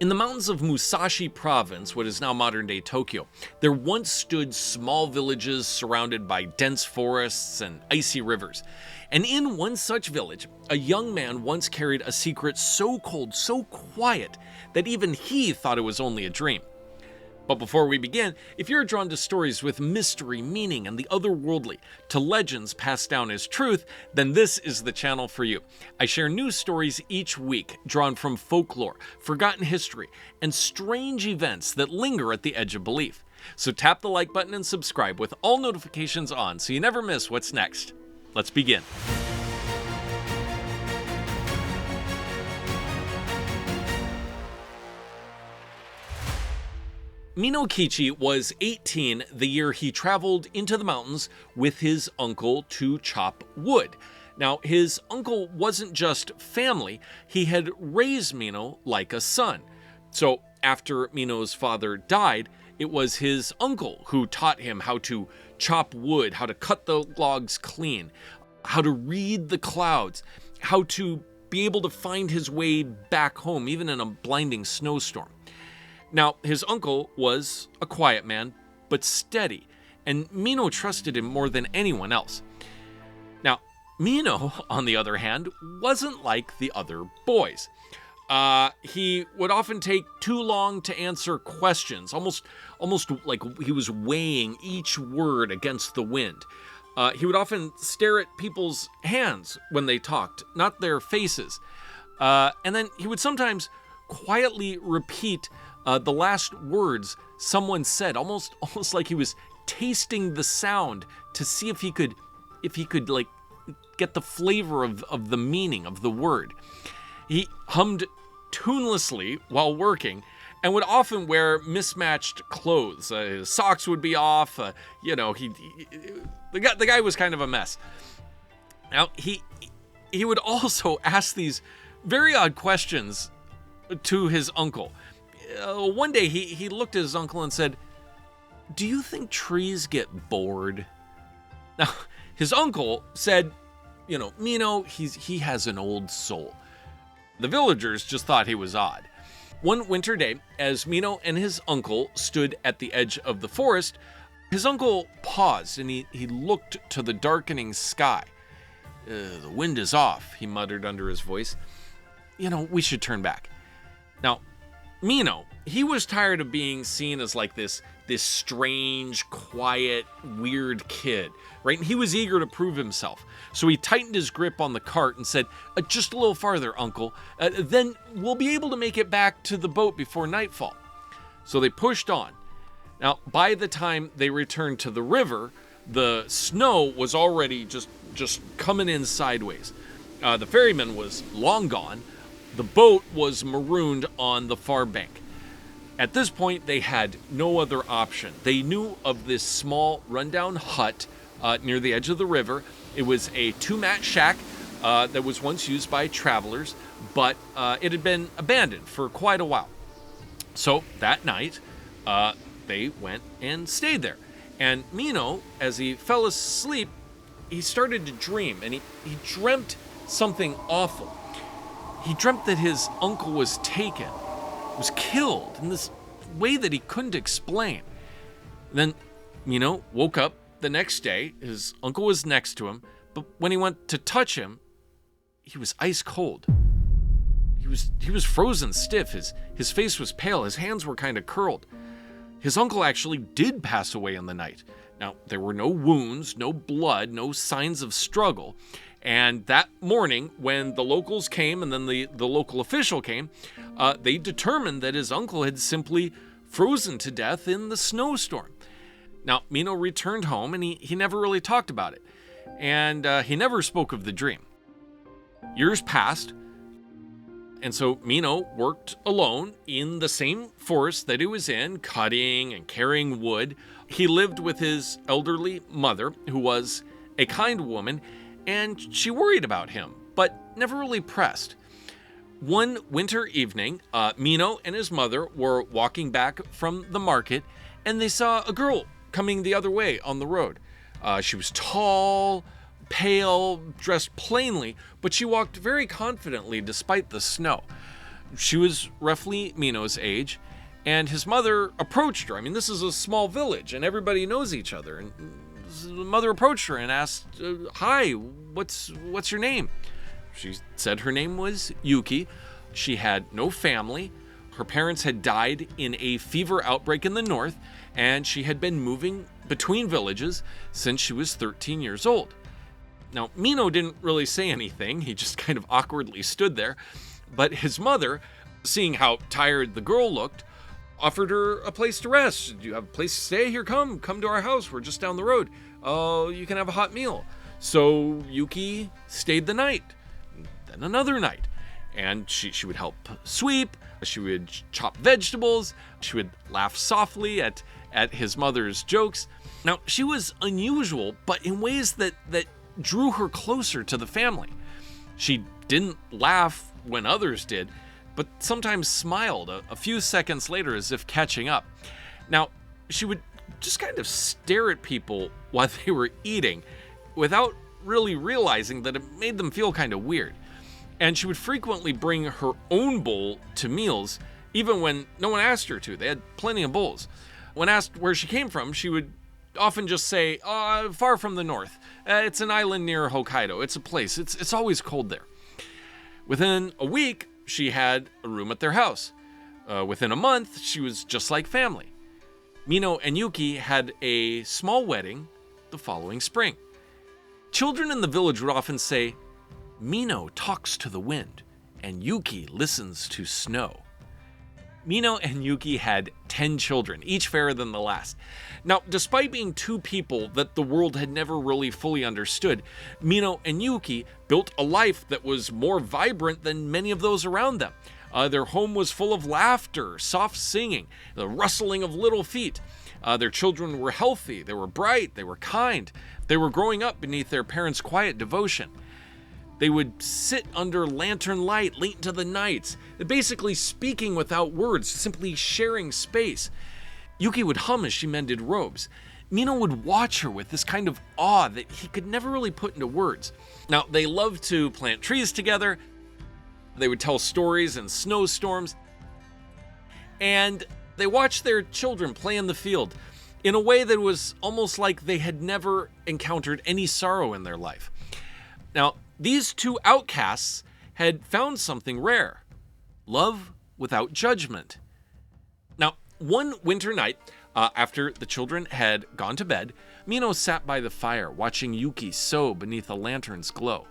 In the mountains of Musashi Province, what is now modern-day Tokyo, there once stood small villages surrounded by dense forests and icy rivers. And in one such village, a young man once carried a secret so cold, so quiet, that even he thought it was only a dream. But before we begin, if you're drawn to stories with mystery, meaning, and the otherworldly, to legends passed down as truth, then this is the channel for you. I share new stories each week, drawn from folklore, forgotten history, and strange events that linger at the edge of belief. So tap the like button and subscribe with all notifications on so you never miss what's next. Let's begin. Mino was 18 the year he traveled into the mountains with his uncle to chop wood. Now, his uncle wasn't just family, he had raised Mino like a son. So after Mino's father died, it was his uncle who taught him how to chop wood, how to cut the logs clean, how to read the clouds, how to be able to find his way back home, even in a blinding snowstorm. Now, his uncle was a quiet man, but steady, and Mino trusted him more than anyone else. Now, Mino, on the other hand, wasn't like the other boys. He would often take too long to answer questions, almost like he was weighing each word against the wind. He would often stare at people's hands when they talked, not their faces. And then he would sometimes quietly repeat the last words someone said, almost like he was tasting the sound to see if he could like get the flavor of the meaning of the word. He hummed tunelessly while working and would often wear mismatched clothes. His socks would be off. The guy was kind of a mess. Now he would also ask these very odd questions to his uncle. One day he looked at his uncle and said, "Do you think trees get bored?" Now, his uncle said, Mino, he has an old soul. The villagers just thought he was odd. One winter day, as Mino and his uncle stood at the edge of the forest, his uncle paused and he looked to the darkening sky. "The wind is off," he muttered under his voice. "We should turn back." Now, Mino, he was tired of being seen as like this strange, quiet, weird kid, right? And he was eager to prove himself. So he tightened his grip on the cart and said, "Just a little farther, Uncle. Then we'll be able to make it back to the boat before nightfall." So they pushed on. Now, by the time they returned to the river, the snow was already just coming in sideways. The ferryman was long gone. The boat was marooned on the far bank. At this point, they had no other option. They knew of this small, rundown hut near the edge of the river. It was a two-mat shack that was once used by travelers, but it had been abandoned for quite a while. So that night, they went and stayed there. And Mino, as he fell asleep, he started to dream, and he dreamt something awful. He dreamt that his uncle was taken, was killed in this way that he couldn't explain. Then Mino woke up the next day. His uncle was next to him, but when he went to touch him, he was ice cold. He was frozen stiff. His face was pale. His hands were kind of curled. His uncle actually did pass away in the night. Now, there were no wounds, no blood, no signs of struggle. And that morning, when the locals came and then the local official came, they determined that his uncle had simply frozen to death in the snowstorm. Now, Mino returned home and he never really talked about it. And he never spoke of the dream. Years passed. And so Mino worked alone in the same forest that he was in, cutting and carrying wood. He lived with his elderly mother, who was a kind woman, and she worried about him, but never really pressed. One winter evening, Mino and his mother were walking back from the market, and they saw a girl coming the other way on the road. She was tall, pale, dressed plainly, but she walked very confidently despite the snow. She was roughly Mino's age, and his mother approached her. I mean, this is a small village, and everybody knows each other. And the mother approached her and asked, "Hi, what's your name?" She said her name was Yuki. She had no family. Her parents had died in a fever outbreak in the north, and she had been moving between villages since she was 13 years old. Now, Mino didn't really say anything. He just kind of awkwardly stood there. But his mother, seeing how tired the girl looked, offered her a place to rest. "Do you have a place to stay? Here, come to our house. We're just down the road. Oh, you can have a hot meal." So Yuki stayed the night, then another night. And she would help sweep, she would chop vegetables, she would laugh softly at his mother's jokes. Now, she was unusual, but in ways that drew her closer to the family. She didn't laugh when others did, but sometimes smiled a few seconds later as if catching up. Now, she would just kind of stare at people while they were eating without really realizing that it made them feel kind of weird. And she would frequently bring her own bowl to meals, even when no one asked her to. They had plenty of bowls. When asked where she came from, she would often just say, "Far from the north. It's an island near Hokkaido. It's a place. It's always cold there." Within a week, she had a room at their house. Within a month, she was just like family. Mino and Yuki had a small wedding the following spring. Children in the village would often say, "Mino talks to the wind, and Yuki listens to snow." Mino and Yuki had 10 children, each fairer than the last. Now, despite being two people that the world had never really fully understood, Mino and Yuki built a life that was more vibrant than many of those around them. Their home was full of laughter, soft singing, the rustling of little feet. Their children were healthy, they were bright, they were kind. They were growing up beneath their parents' quiet devotion. They would sit under lantern light late into the nights, basically speaking without words, simply sharing space. Yuki would hum as she mended robes. Mino would watch her with this kind of awe that he could never really put into words. Now, they loved to plant trees together. They would tell stories in snowstorms. And they watched their children play in the field in a way that was almost like they had never encountered any sorrow in their life. Now, these two outcasts had found something rare: love without judgment. Now, one winter night, after the children had gone to bed, Mino sat by the fire watching Yuki sew beneath a lantern's glow.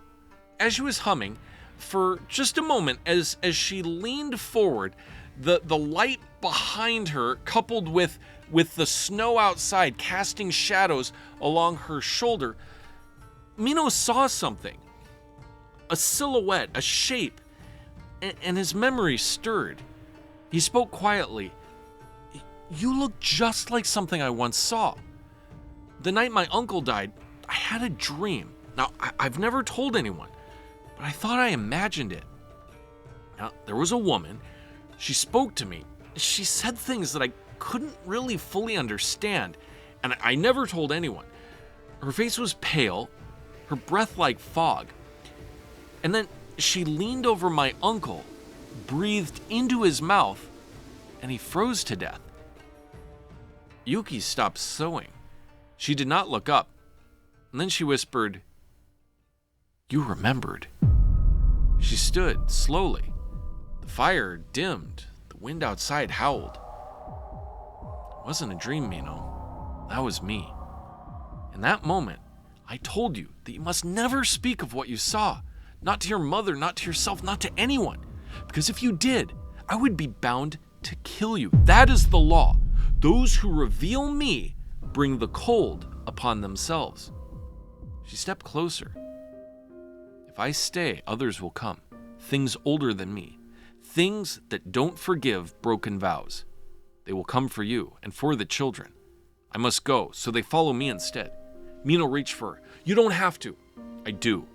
As she was humming, for just a moment, as she leaned forward, the light behind her, coupled with the snow outside casting shadows along her shoulder, Mino saw something. A silhouette, a shape, and his memory stirred. He spoke quietly. "You look just like something I once saw. The night my uncle died, I had a dream. Now, I've never told anyone, but I thought I imagined it. Now, there was a woman. She spoke to me. She said things that I couldn't really fully understand, and I never told anyone. Her face was pale, her breath like fog. And then she leaned over my uncle, breathed into his mouth, and he froze to death." Yuki stopped sewing. She did not look up. And then she whispered, "You remembered." She stood slowly. The fire dimmed. The wind outside howled. It wasn't a dream, Mino. That was me. In that moment, I told you that you must never speak of what you saw. Not to your mother, not to yourself, not to anyone. Because if you did, I would be bound to kill you. That is the law. Those who reveal me bring the cold upon themselves. She stepped closer. If I stay, others will come. Things older than me. Things that don't forgive broken vows. They will come for you and for the children. I must go, so they follow me instead. Mino reached for her. You don't have to. I do.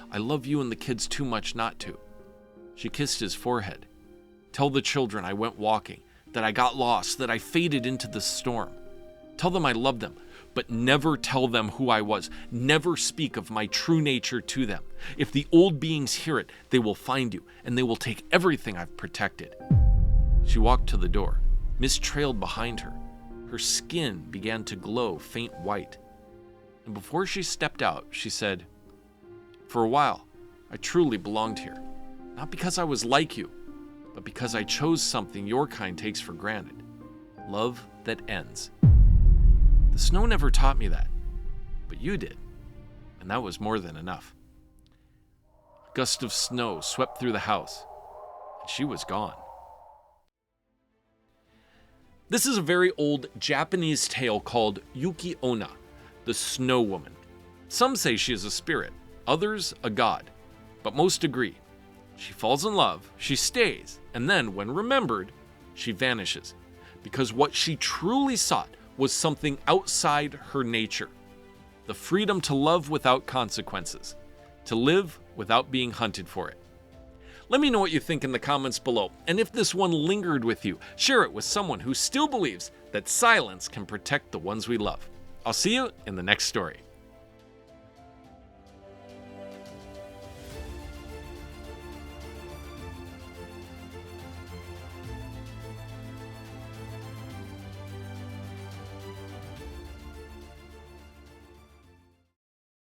I love you and the kids too much not to. She kissed his forehead. Tell the children I went walking, that I got lost, that I faded into the storm. Tell them I love them. but never tell them who I was. Never speak of my true nature to them. If the old beings hear it, they will find you, and they will take everything I've protected." She walked to the door. Mist trailed behind her. Her skin began to glow faint white. And before she stepped out, she said, "For a while, I truly belonged here. Not because I was like you, but because I chose something your kind takes for granted. Love that ends. The snow never taught me that, but you did, and that was more than enough." A gust of snow swept through the house, and she was gone. This is a very old Japanese tale called Yuki-Onna, the Snow Woman. Some say she is a spirit, others a god, but most agree. She falls in love, she stays, and then, when remembered, she vanishes, because what she truly sought was something outside her nature. The freedom to love without consequences, to live without being hunted for it. Let me know what you think in the comments below, and if this one lingered with you, share it with someone who still believes that silence can protect the ones we love. I'll see you in the next story.